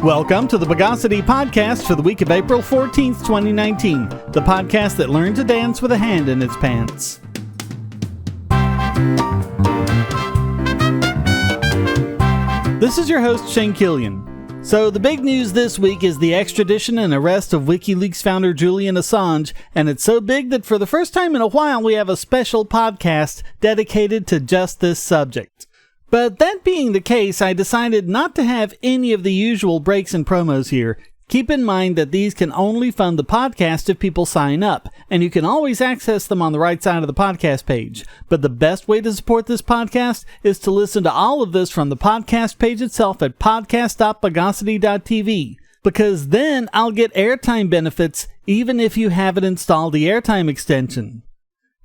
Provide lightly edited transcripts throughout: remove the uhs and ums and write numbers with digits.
Welcome to the Bogosity podcast for the week of April 14th, 2019, the podcast that learned to dance with a hand in its pants. This is your host, Shane Killian. So the big news this week is the extradition and arrest of WikiLeaks founder Julian Assange, and it's so big that for the first time in a while we have a special podcast dedicated to just this subject. But that being the case, I decided not to have any of the usual breaks and promos here. Keep in mind that these can only fund the podcast if people sign up, and you can always access them on the right side of the podcast page. But the best way to support this podcast is to listen to all of this from the podcast page itself at podcast.bogosity.tv, because then I'll get airtime benefits even if you haven't installed the airtime extension.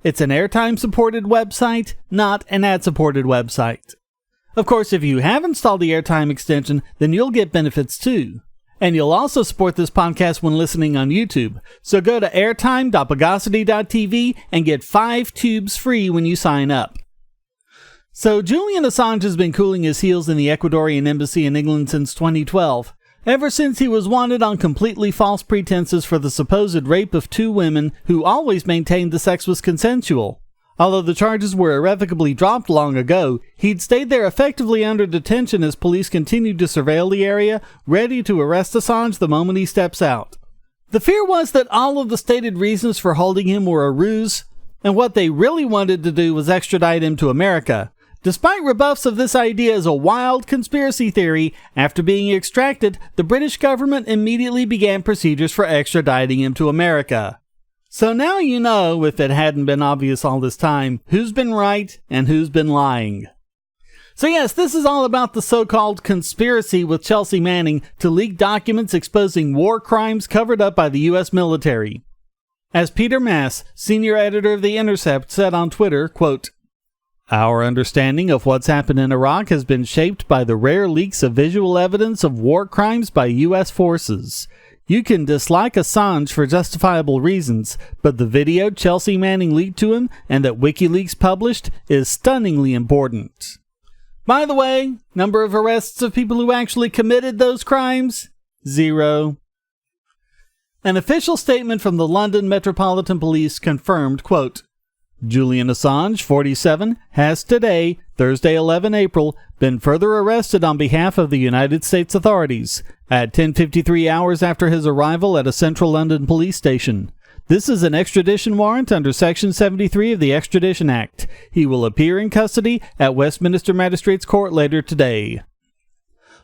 It's an airtime-supported website, not an ad-supported website. Of course, if you have installed the airtime extension, then you'll get benefits too. And you'll also support this podcast when listening on YouTube. So go to airtime.bogosity.tv and get 5 tubes free when you sign up. So Julian Assange has been cooling his heels in the Ecuadorian embassy in England since 2012. Ever since he was wanted on completely false pretenses for the supposed rape of 2 women who always maintained the sex was consensual. Although the charges were irrevocably dropped long ago, he'd stayed there effectively under detention as police continued to surveil the area, ready to arrest Assange the moment he steps out. The fear was that all of the stated reasons for holding him were a ruse, and what they really wanted to do was extradite him to America. Despite rebuffs of this idea as a wild conspiracy theory, after being extracted, the British government immediately began procedures for extraditing him to America. So now you know, if it hadn't been obvious all this time, who's been right and who's been lying. So yes, this is all about the so-called conspiracy with Chelsea Manning to leak documents exposing war crimes covered up by the U.S. military. As Peter Mass, senior editor of The Intercept, said on Twitter, quote, "Our understanding of what's happened in Iraq has been shaped by the rare leaks of visual evidence of war crimes by U.S. forces. You can dislike Assange for justifiable reasons, but the video Chelsea Manning leaked to him and that WikiLeaks published is stunningly important." By the way, number of arrests of people who actually committed those crimes? 0. An official statement from the London Metropolitan Police confirmed, quote, "Julian Assange, 47, has today, Thursday 11 April, been further arrested on behalf of the United States authorities at 10:53 hours after his arrival at a central London police station. This is an extradition warrant under Section 73 of the Extradition Act. He will appear in custody at Westminster Magistrates Court later today."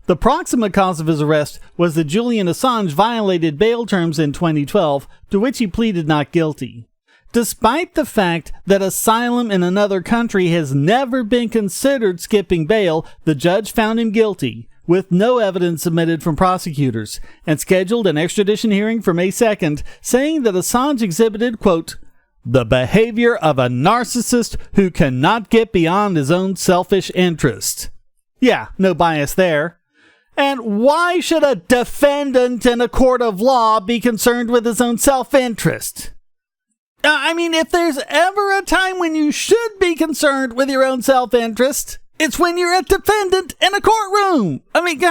The proximate cause of his arrest was that Julian Assange violated bail terms in 2012, to which he pleaded not guilty. Despite the fact that asylum in another country has never been considered skipping bail, the judge found him guilty, with no evidence submitted from prosecutors, and scheduled an extradition hearing for May 2nd, saying that Assange exhibited, quote, "the behavior of a narcissist who cannot get beyond his own selfish interest." Yeah, no bias there. And why should a defendant in a court of law be concerned with his own self-interest? I mean, if there's ever a time when you should be concerned with your own self-interest, it's when you're a defendant in a courtroom. I mean,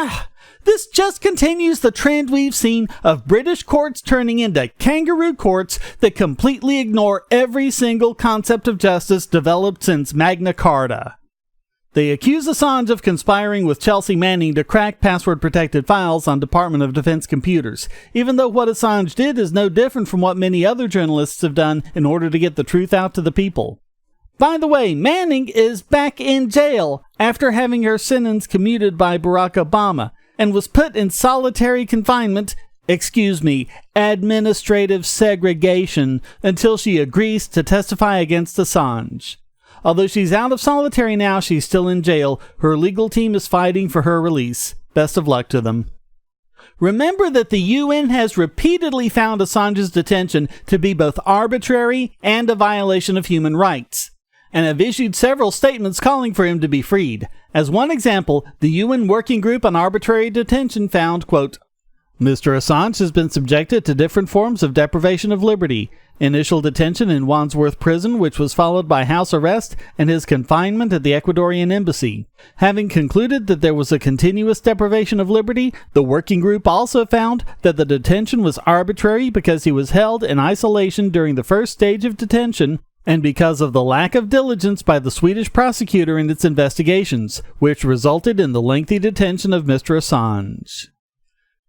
this just continues the trend we've seen of British courts turning into kangaroo courts that completely ignore every single concept of justice developed since Magna Carta. They accuse Assange of conspiring with Chelsea Manning to crack password-protected files on Department of Defense computers, even though what Assange did is no different from what many other journalists have done in order to get the truth out to the people. By the way, Manning is back in jail after having her sentence commuted by Barack Obama, and was put in solitary confinement, administrative segregation, until she agrees to testify against Assange. Although she's out of solitary now, she's still in jail. Her legal team is fighting for her release. Best of luck to them. Remember that the UN has repeatedly found Assange's detention to be both arbitrary and a violation of human rights, and have issued several statements calling for him to be freed. As one example, the UN Working Group on Arbitrary Detention found, quote, Mr. Assange has been subjected to different forms of deprivation of liberty. Initial detention in Wandsworth Prison, which was followed by house arrest and his confinement at the Ecuadorian embassy. Having concluded that there was a continuous deprivation of liberty, the working group also found that the detention was arbitrary because he was held in isolation during the first stage of detention, and because of the lack of diligence by the Swedish prosecutor in its investigations, which resulted in the lengthy detention of Mr. Assange.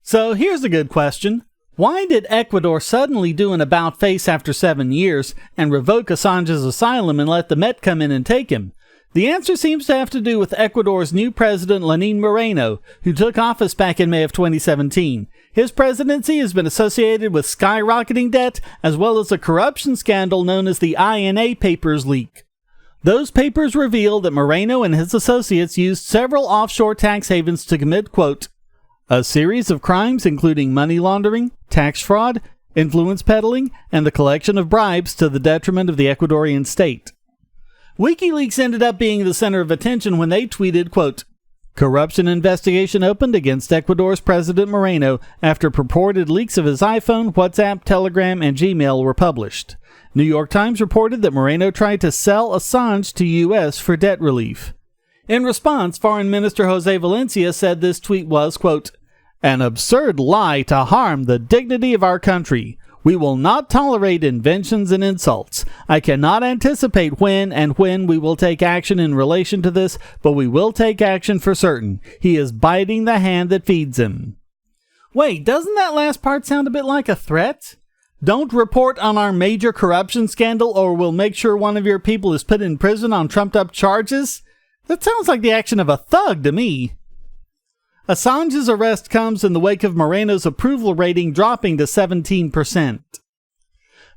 So here's a good question. Why did Ecuador suddenly do an about-face after 7 years and revoke Assange's asylum and let the Met come in and take him? The answer seems to have to do with Ecuador's new president, Lenin Moreno, who took office back in May of 2017. His presidency has been associated with skyrocketing debt, as well as a corruption scandal known as the INA Papers leak. Those papers reveal that Moreno and his associates used several offshore tax havens to commit, quote, a series of crimes including money laundering, tax fraud, influence peddling, and the collection of bribes to the detriment of the Ecuadorian state. WikiLeaks ended up being the center of attention when they tweeted, quote, corruption investigation opened against Ecuador's President Moreno after purported leaks of his iPhone, WhatsApp, Telegram, and Gmail were published. New York Times reported that Moreno tried to sell Assange to U.S. for debt relief. In response, Foreign Minister Jose Valencia said this tweet was, quote, an absurd lie to harm the dignity of our country. We will not tolerate inventions and insults. I cannot anticipate when we will take action in relation to this, but we will take action for certain. He is biting the hand that feeds him. Wait, doesn't that last part sound a bit like a threat? Don't report on our major corruption scandal or we'll make sure one of your people is put in prison on trumped-up charges? That sounds like the action of a thug to me. Assange's arrest comes in the wake of Moreno's approval rating dropping to 17%.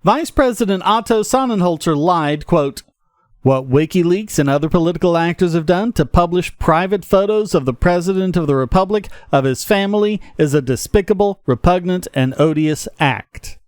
Vice President Otto Sonnenholzer lied, quote, what WikiLeaks and other political actors have done to publish private photos of the President of the Republic, of his family, is a despicable, repugnant, and odious act.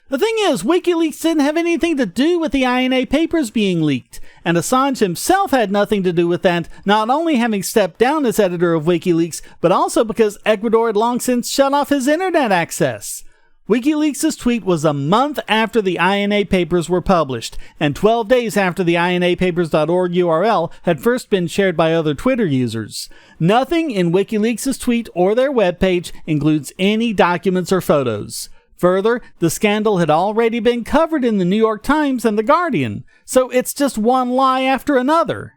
The thing is, WikiLeaks didn't have anything to do with the INA papers being leaked, and Assange himself had nothing to do with that, not only having stepped down as editor of WikiLeaks, but also because Ecuador had long since shut off his internet access. WikiLeaks' tweet was a month after the INA papers were published, and 12 days after the INApapers.org URL had first been shared by other Twitter users. Nothing in WikiLeaks' tweet or their webpage includes any documents or photos. Further, the scandal had already been covered in the New York Times and The Guardian, so it's just one lie after another.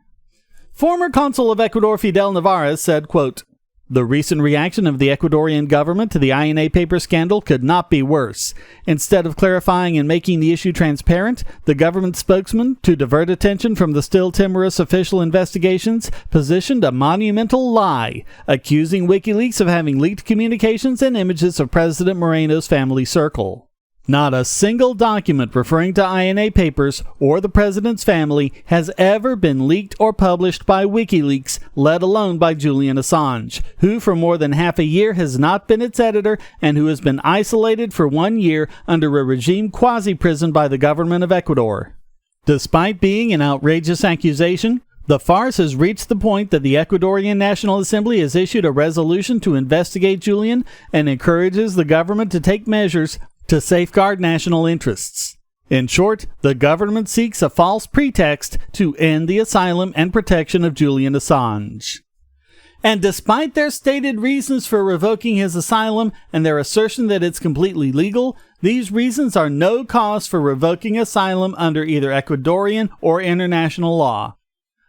Former Consul of Ecuador Fidel Navarez said, quote, the recent reaction of the Ecuadorian government to the INA paper scandal could not be worse. Instead of clarifying and making the issue transparent, the government spokesman, to divert attention from the still timorous official investigations, positioned a monumental lie, accusing WikiLeaks of having leaked communications and images of President Moreno's family circle. Not a single document referring to INA papers or the president's family has ever been leaked or published by WikiLeaks, let alone by Julian Assange, who for more than half a year has not been its editor and who has been isolated for 1 year under a regime quasi-prison by the government of Ecuador. Despite being an outrageous accusation, the farce has reached the point that the Ecuadorian National Assembly has issued a resolution to investigate Julian and encourages the government to take measures to safeguard national interests. In short, the government seeks a false pretext to end the asylum and protection of Julian Assange. And despite their stated reasons for revoking his asylum and their assertion that it's completely legal, these reasons are no cause for revoking asylum under either Ecuadorian or international law.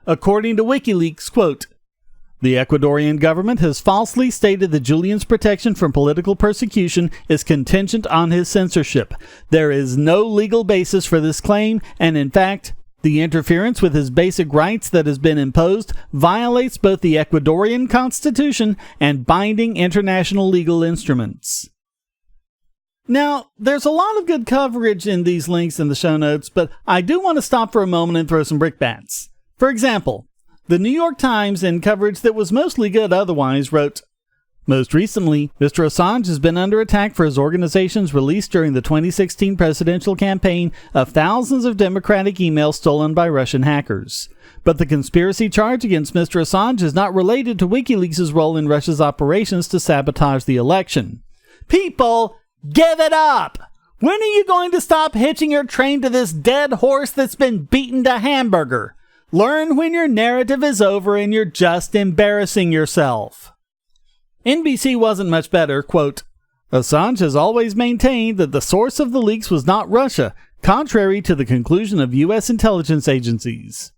According to WikiLeaks, quote, the Ecuadorian government has falsely stated that Julian's protection from political persecution is contingent on his censorship. There is no legal basis for this claim, and in fact, the interference with his basic rights that has been imposed violates both the Ecuadorian constitution and binding international legal instruments. Now, there's a lot of good coverage in these links in the show notes, but I do want to stop for a moment and throw some brickbats. For example, the New York Times, in coverage that was mostly good otherwise, wrote, most recently, Mr. Assange has been under attack for his organization's release during the 2016 presidential campaign of thousands of Democratic emails stolen by Russian hackers. But the conspiracy charge against Mr. Assange is not related to WikiLeaks' role in Russia's operations to sabotage the election. People, give it up! When are you going to stop hitching your train to this dead horse that's been beaten to hamburger? Learn when your narrative is over and you're just embarrassing yourself. NBC wasn't much better. Quote, Assange has always maintained that the source of the leaks was not Russia, contrary to the conclusion of U.S. intelligence agencies.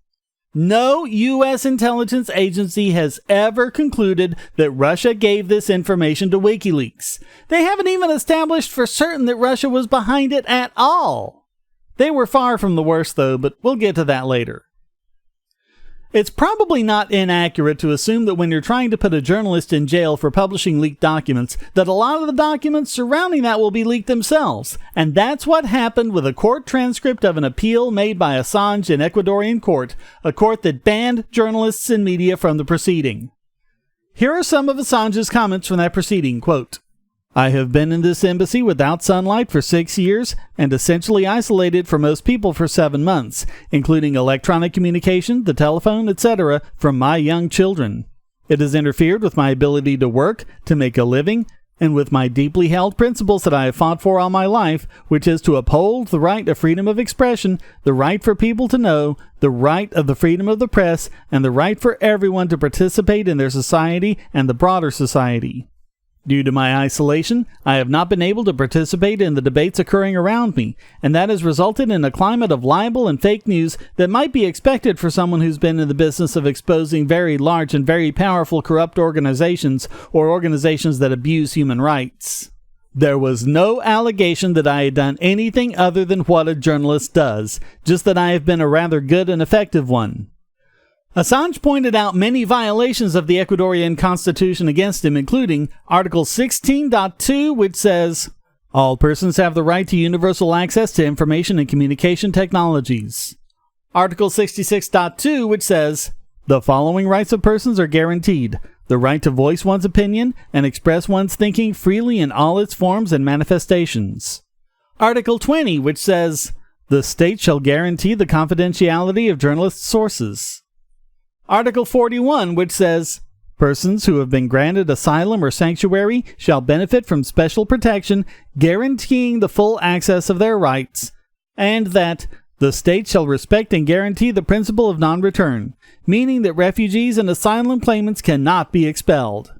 No U.S. intelligence agency has ever concluded that Russia gave this information to WikiLeaks. They haven't even established for certain that Russia was behind it at all. They were far from the worst, though, but we'll get to that later. It's probably not inaccurate to assume that when you're trying to put a journalist in jail for publishing leaked documents, that a lot of the documents surrounding that will be leaked themselves. And that's what happened with a court transcript of an appeal made by Assange in Ecuadorian court, a court that banned journalists and media from the proceeding. Here are some of Assange's comments from that proceeding. Quote, I have been in this embassy without sunlight for 6 years and essentially isolated for most people for 7 months, including electronic communication, the telephone, etc., from my young children. It has interfered with my ability to work, to make a living, and with my deeply held principles that I have fought for all my life, which is to uphold the right of freedom of expression, the right for people to know, the right of the freedom of the press, and the right for everyone to participate in their society and the broader society. Due to my isolation, I have not been able to participate in the debates occurring around me, and that has resulted in a climate of libel and fake news that might be expected for someone who's been in the business of exposing very large and very powerful corrupt organizations or organizations that abuse human rights. There was no allegation that I had done anything other than what a journalist does, just that I have been a rather good and effective one. Assange pointed out many violations of the Ecuadorian constitution against him, including Article 16.2, which says, all persons have the right to universal access to information and communication technologies. Article 66.2, which says, the following rights of persons are guaranteed. The right to voice one's opinion and express one's thinking freely in all its forms and manifestations. Article 20, which says, the state shall guarantee the confidentiality of journalists' sources. Article 41, which says, persons who have been granted asylum or sanctuary shall benefit from special protection, guaranteeing the full access of their rights, and that the state shall respect and guarantee the principle of non-return, meaning that refugees and asylum claimants cannot be expelled.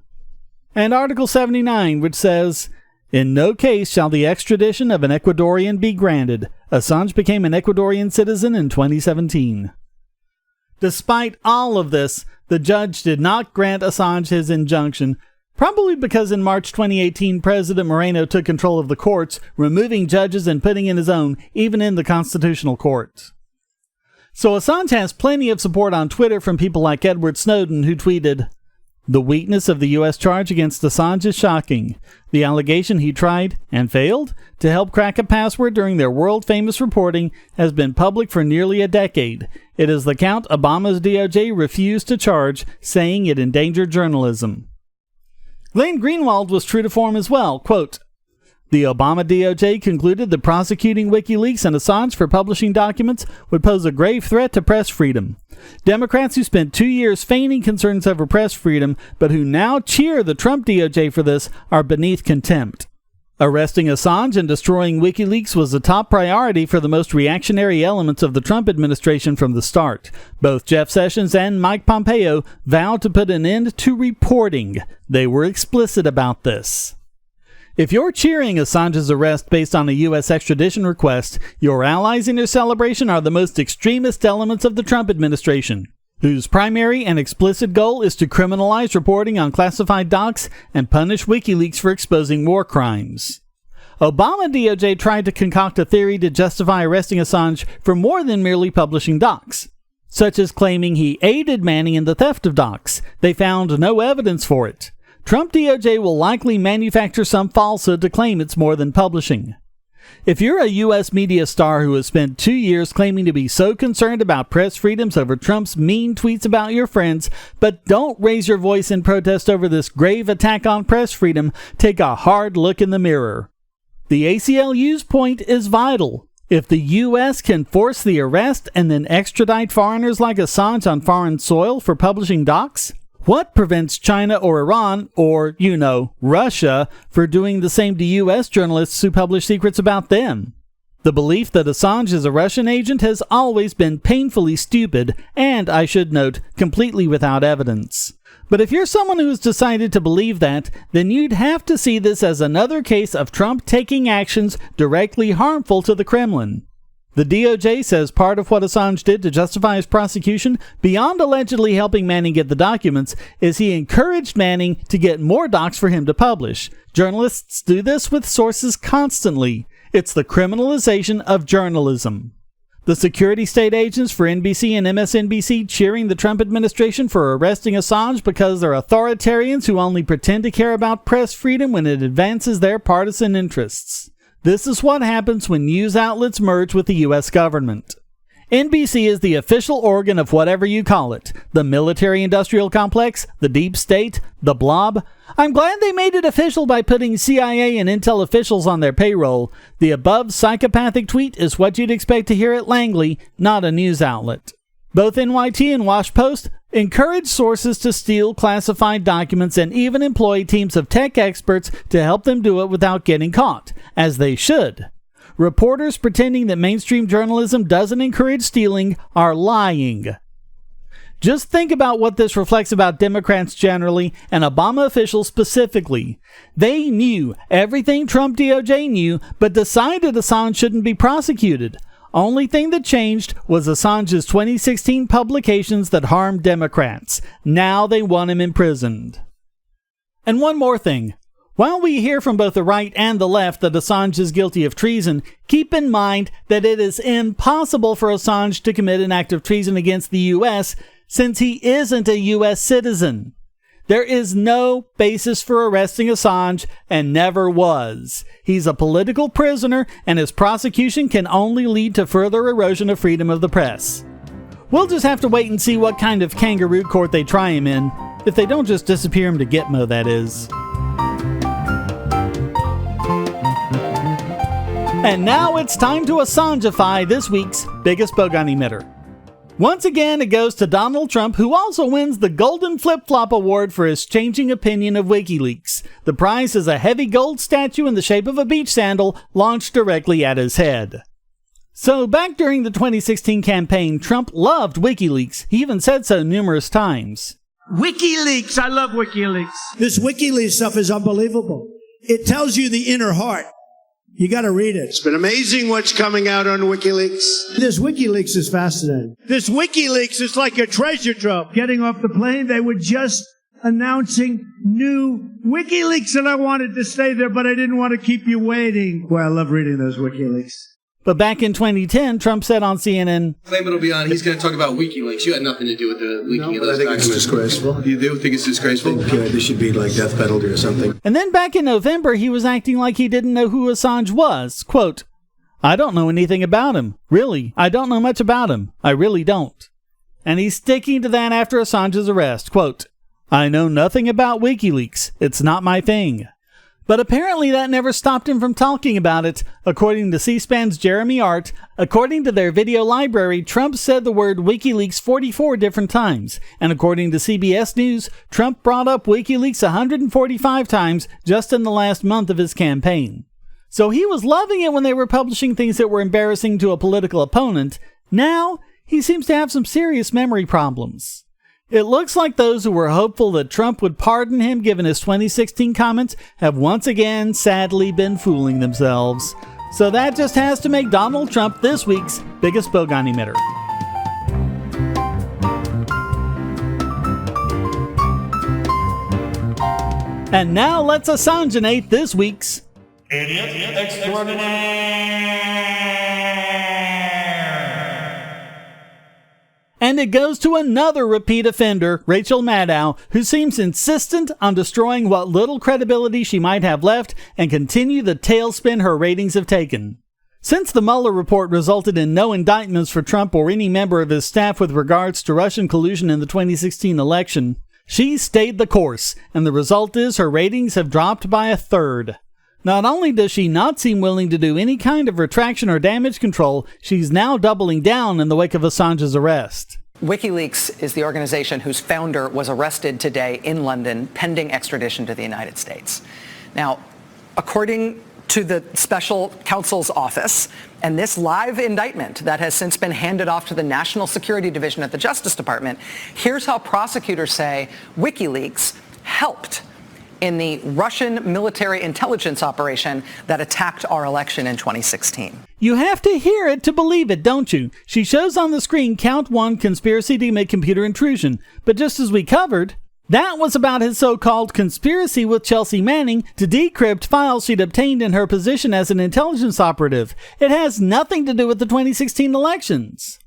And Article 79, which says, in no case shall the extradition of an Ecuadorian be granted. Assange became an Ecuadorian citizen in 2017. Despite all of this, the judge did not grant Assange his injunction, probably because in March 2018 President Moreno took control of the courts, removing judges and putting in his own, even in the Constitutional Court. So Assange has plenty of support on Twitter from people like Edward Snowden, who tweeted, the weakness of the U.S. charge against Assange is shocking. The allegation he tried, and failed, to help crack a password during their world-famous reporting has been public for nearly a decade. It is the count Obama's DOJ refused to charge, saying it endangered journalism. Glenn Greenwald was true to form as well. Quote, the Obama DOJ concluded that prosecuting WikiLeaks and Assange for publishing documents would pose a grave threat to press freedom. Democrats who spent 2 years feigning concerns over press freedom, but who now cheer the Trump DOJ for this, are beneath contempt. Arresting Assange and destroying WikiLeaks was the top priority for the most reactionary elements of the Trump administration from the start. Both Jeff Sessions and Mike Pompeo vowed to put an end to reporting. They were explicit about this. If you're cheering Assange's arrest based on a U.S. extradition request, your allies in your celebration are the most extremist elements of the Trump administration, whose primary and explicit goal is to criminalize reporting on classified docs and punish WikiLeaks for exposing war crimes. Obama DOJ tried to concoct a theory to justify arresting Assange for more than merely publishing docs, such as claiming he aided Manning in the theft of docs. They found no evidence for it. Trump DOJ will likely manufacture some falsehood to claim it's more than publishing. If you're a U.S. media star who has spent 2 years claiming to be so concerned about press freedoms over Trump's mean tweets about your friends, but don't raise your voice in protest over this grave attack on press freedom, take a hard look in the mirror. The ACLU's point is vital. If the U.S. can force the arrest and then extradite foreigners like Assange on foreign soil for publishing docs, What prevents China or Iran, or, Russia, for doing the same to U.S. journalists who publish secrets about them? The belief that Assange is a Russian agent has always been painfully stupid, and, I should note, completely without evidence. But if you're someone who's decided to believe that, then you'd have to see this as another case of Trump taking actions directly harmful to the Kremlin. The DOJ says part of what Assange did to justify his prosecution, beyond allegedly helping Manning get the documents, is he encouraged Manning to get more docs for him to publish. Journalists do this with sources constantly. It's the criminalization of journalism. The security state agents for NBC and MSNBC cheering the Trump administration for arresting Assange because they're authoritarians who only pretend to care about press freedom when it advances their partisan interests. This is what happens when news outlets merge with the U.S. government. NBC is the official organ of whatever you call it. The military-industrial complex, the deep state, the blob. I'm glad they made it official by putting CIA and Intel officials on their payroll. The above psychopathic tweet is what you'd expect to hear at Langley, not a news outlet. Both NYT and WashPost encourage sources to steal classified documents and even employ teams of tech experts to help them do it without getting caught, as they should. Reporters pretending that mainstream journalism doesn't encourage stealing are lying. Just think about what this reflects about Democrats generally and Obama officials specifically. They knew everything Trump DOJ knew, but decided Assange shouldn't be prosecuted. Only thing that changed was Assange's 2016 publications that harmed Democrats. Now they want him imprisoned. And one more thing. While we hear from both the right and the left that Assange is guilty of treason, keep in mind that it is impossible for Assange to commit an act of treason against the U.S. since he isn't a U.S. citizen. There is no basis for arresting Assange and never was. He's a political prisoner, and his prosecution can only lead to further erosion of freedom of the press. We'll just have to wait and see what kind of kangaroo court they try him in, if they don't just disappear him to Gitmo, that is. And now it's time to Assangeify this week's biggest Bogon emitter. Once again, it goes to Donald Trump, who also wins the Golden Flip-Flop Award for his changing opinion of WikiLeaks. The prize is a heavy gold statue in the shape of a beach sandal launched directly at his head. So, back during the 2016 campaign, Trump loved WikiLeaks. He even said so numerous times. WikiLeaks! I love WikiLeaks. This WikiLeaks stuff is unbelievable. It tells you the inner heart. You got to read it. It's been amazing what's coming out on WikiLeaks. This WikiLeaks is fascinating. This WikiLeaks is like a treasure trove. Getting off the plane, they were just announcing new WikiLeaks, and I wanted to stay there, but I didn't want to keep you waiting. Boy, I love reading those WikiLeaks. But back in 2010, Trump said on CNN, claim it'll be on. He's going to talk about WikiLeaks. You had nothing to do with the leaking of those I think documents. it's disgraceful. You do think it's disgraceful? I think this should be like death penalty or something. And then back in November, he was acting like he didn't know who Assange was. Quote, I don't know anything about him. Really, I don't know much about him. I really don't. And he's sticking to that after Assange's arrest. Quote, I know nothing about WikiLeaks. It's not my thing. But apparently that never stopped him from talking about it. According to C-SPAN's Jeremy Art, according to their video library, Trump said the word WikiLeaks 44 different times. And according to CBS News, Trump brought up WikiLeaks 145 times just in the last month of his campaign. So he was loving it when they were publishing things that were embarrassing to a political opponent. Now, he seems to have some serious memory problems. It looks like those who were hopeful that Trump would pardon him given his 2016 comments have once again sadly been fooling themselves. So that just has to make Donald Trump this week's biggest Bogon emitter. And now let's Assangeate this week's Idiot Extraordinaire. And it goes to another repeat offender, Rachel Maddow, who seems insistent on destroying what little credibility she might have left and continue the tailspin her ratings have taken. Since the Mueller report resulted in no indictments for Trump or any member of his staff with regards to Russian collusion in the 2016 election, she stayed the course, and the result is her ratings have dropped by a third. Not only does she not seem willing to do any kind of retraction or damage control, she's now doubling down in the wake of Assange's arrest. WikiLeaks is the organization whose founder was arrested today in London pending extradition to the United States. Now, according to the special counsel's office and this live indictment that has since been handed off to the National Security Division at the Justice Department, here's how prosecutors say WikiLeaks helped in the Russian military intelligence operation that attacked our election in 2016. You have to hear it to believe it, don't you? She shows on the screen count 1, conspiracy to commit computer intrusion. But just as we covered, that was about his so-called conspiracy with Chelsea Manning to decrypt files she'd obtained in her position as an intelligence operative. It has nothing to do with the 2016 elections.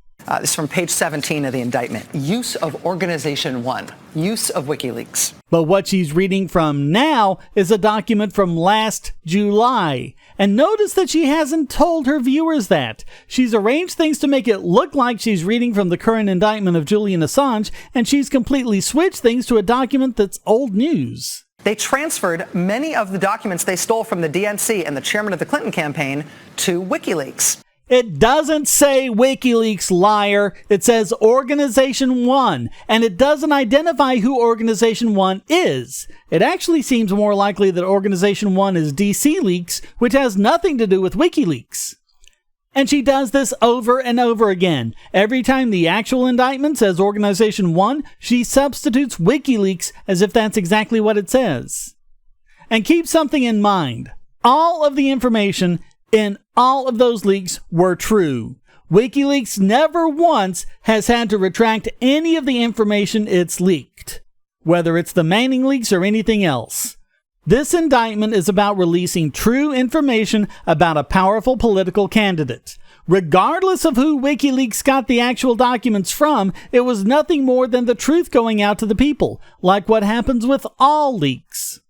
This is from page 17 of the indictment. Use of Organization 1. Use of WikiLeaks. But what she's reading from now is a document from last July. And notice that she hasn't told her viewers that. She's arranged things to make it look like she's reading from the current indictment of Julian Assange, and she's completely switched things to a document that's old news. They transferred many of the documents they stole from the DNC and the chairman of the Clinton campaign to WikiLeaks. It doesn't say WikiLeaks, liar. It says Organization 1, and it doesn't identify who Organization 1 is. It actually seems more likely that Organization 1 is DC Leaks, which has nothing to do with WikiLeaks. And she does this over and over again. Every time the actual indictment says Organization 1, she substitutes WikiLeaks as if that's exactly what it says. And keep something in mind. All of the information in all of those leaks were true. WikiLeaks never once has had to retract any of the information it's leaked, whether it's the Manning leaks or anything else. This indictment is about releasing true information about a powerful political candidate. Regardless of who WikiLeaks got the actual documents from, it was nothing more than the truth going out to the people, like what happens with all leaks.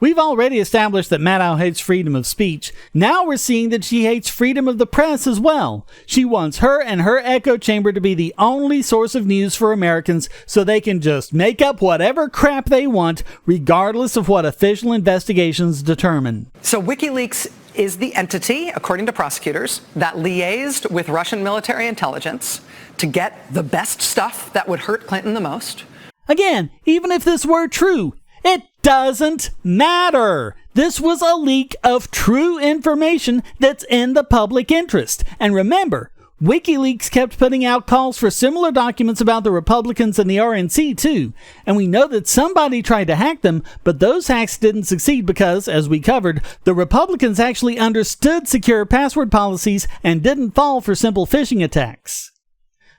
We've already established that Maddow hates freedom of speech. Now we're seeing that she hates freedom of the press as well. She wants her and her echo chamber to be the only source of news for Americans so they can just make up whatever crap they want, regardless of what official investigations determine. So WikiLeaks is the entity, according to prosecutors, that liaised with Russian military intelligence to get the best stuff that would hurt Clinton the most. Again, even if this were true, it doesn't matter. This was a leak of true information that's in the public interest. And remember, WikiLeaks kept putting out calls for similar documents about the Republicans and the RNC too. And we know that somebody tried to hack them, but those hacks didn't succeed because, as we covered, the Republicans actually understood secure password policies and didn't fall for simple phishing attacks.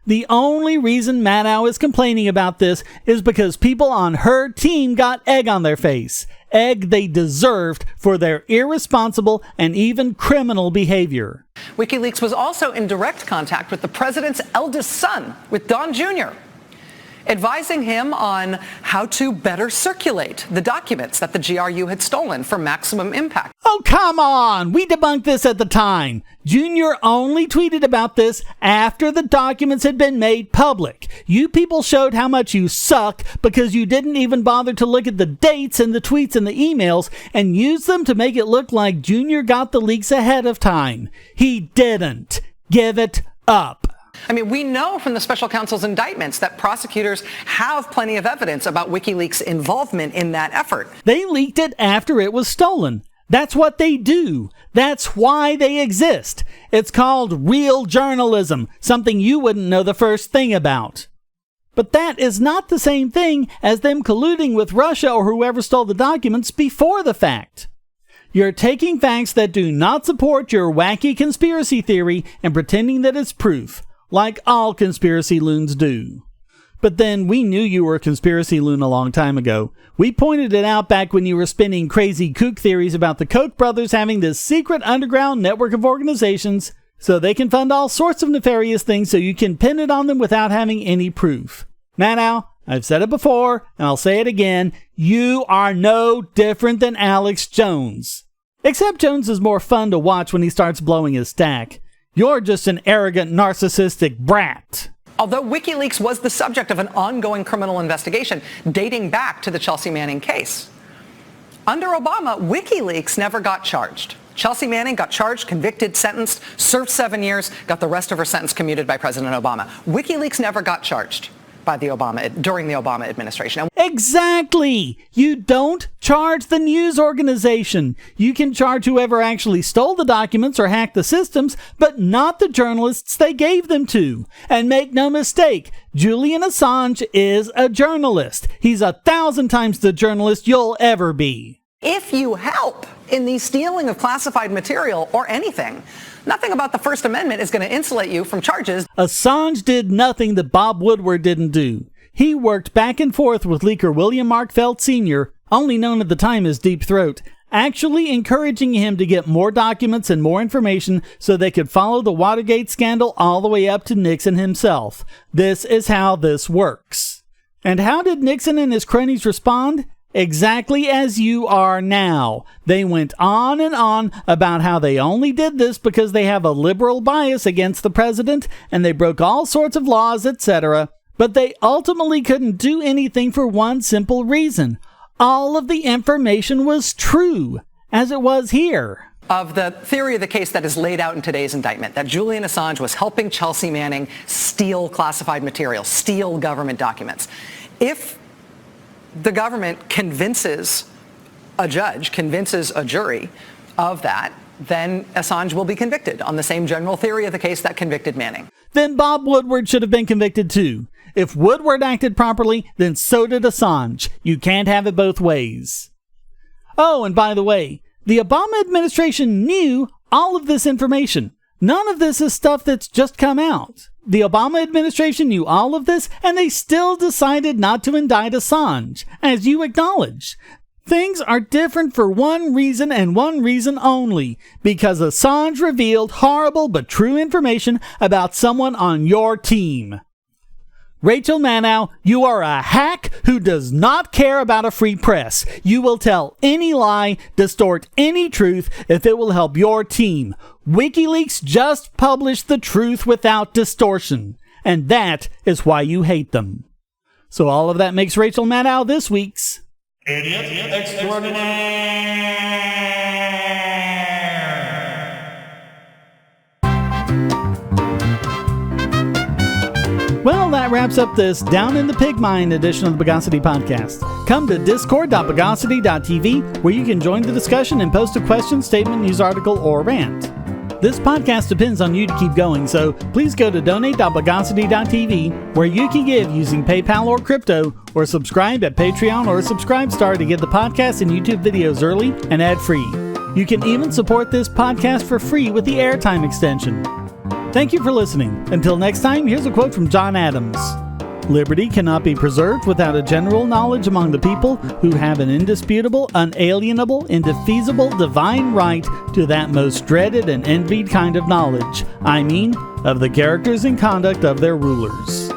The only reason Maddow is complaining about this is because people on her team got egg on their face. Egg they deserved for their irresponsible and even criminal behavior. WikiLeaks was also in direct contact with the president's eldest son, with Don Jr., advising him on how to better circulate the documents that the GRU had stolen for maximum impact. Oh, come on! We debunked this at the time. Junior only tweeted about this after the documents had been made public. You people showed how much you suck because you didn't even bother to look at the dates and the tweets and the emails and use them to make it look like Junior got the leaks ahead of time. He didn't. Give it up. I mean, we know from the special counsel's indictments that prosecutors have plenty of evidence about WikiLeaks' involvement in that effort. They leaked it after it was stolen. That's what they do. That's why they exist. It's called real journalism, something you wouldn't know the first thing about. But that is not the same thing as them colluding with Russia or whoever stole the documents before the fact. You're taking facts that do not support your wacky conspiracy theory and pretending that it's proof, like all conspiracy loons do. But then we knew you were a conspiracy loon a long time ago. We pointed it out back when you were spinning crazy kook theories about the Koch brothers having this secret underground network of organizations so they can fund all sorts of nefarious things so you can pin it on them without having any proof. Now, I've said it before, and I'll say it again, you are no different than Alex Jones. Except Jones is more fun to watch when he starts blowing his stack. You're just an arrogant, narcissistic brat. Although WikiLeaks was the subject of an ongoing criminal investigation dating back to the Chelsea Manning case. Under Obama, WikiLeaks never got charged. Chelsea Manning got charged, convicted, sentenced, served 7 years, got the rest of her sentence commuted by President Obama. WikiLeaks never got charged by during the Obama administration. Exactly! You don't charge the news organization. You can charge whoever actually stole the documents or hacked the systems, but not the journalists they gave them to. And make no mistake, Julian Assange is a journalist. He's 1,000 times the journalist you'll ever be. If you help in the stealing of classified material or anything, nothing about the First Amendment is going to insulate you from charges. Assange did nothing that Bob Woodward didn't do. He worked back and forth with leaker William Markfeld Sr., only known at the time as Deep Throat, actually encouraging him to get more documents and more information so they could follow the Watergate scandal all the way up to Nixon himself. This is how this works. And how did Nixon and his cronies respond? Exactly as you are now. They went on and on about how they only did this because they have a liberal bias against the president and they broke all sorts of laws, etc. But they ultimately couldn't do anything for one simple reason. All of the information was true, as it was here. Of the theory of the case that is laid out in today's indictment, that Julian Assange was helping Chelsea Manning steal classified material, steal government documents. If the government convinces a judge, convinces a jury of that, then Assange will be convicted on the same general theory of the case that convicted Manning. Then Bob Woodward should have been convicted too. If Woodward acted properly, then so did Assange. You can't have it both ways. Oh, and by the way, the Obama administration knew all of this information. None of this is stuff that's just come out. The Obama administration knew all of this, and they still decided not to indict Assange, as you acknowledge. Things are different for one reason and one reason only, because Assange revealed horrible but true information about someone on your team. Rachel Maddow, you are a hack who does not care about a free press. You will tell any lie, distort any truth if it will help your team. WikiLeaks just published the truth without distortion, and that is why you hate them. So all of that makes Rachel Maddow this week's Idiot Extraordinaire. Well, that wraps up this Down in the Pig Mine edition of the Bogosity podcast. Come to discord.bogosity.tv where you can join the discussion and post a question, statement, news article, or rant. This podcast depends on you to keep going, so please go to donate.bogosity.tv where you can give using PayPal or crypto, or subscribe at Patreon or Subscribestar to get the podcast and YouTube videos early and ad-free. You can even support this podcast for free with the airtime extension. Thank you for listening. Until next time, here's a quote from John Adams. Liberty cannot be preserved without a general knowledge among the people who have an indisputable, unalienable, indefeasible, divine right to that most dreaded and envied kind of knowledge. I mean, of the characters and conduct of their rulers.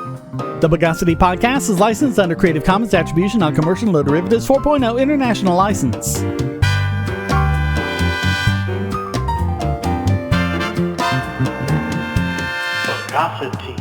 The Bogosity Podcast is licensed under Creative Commons Attribution Non-Commercial No Derivatives 4.0 International License. Bogosity.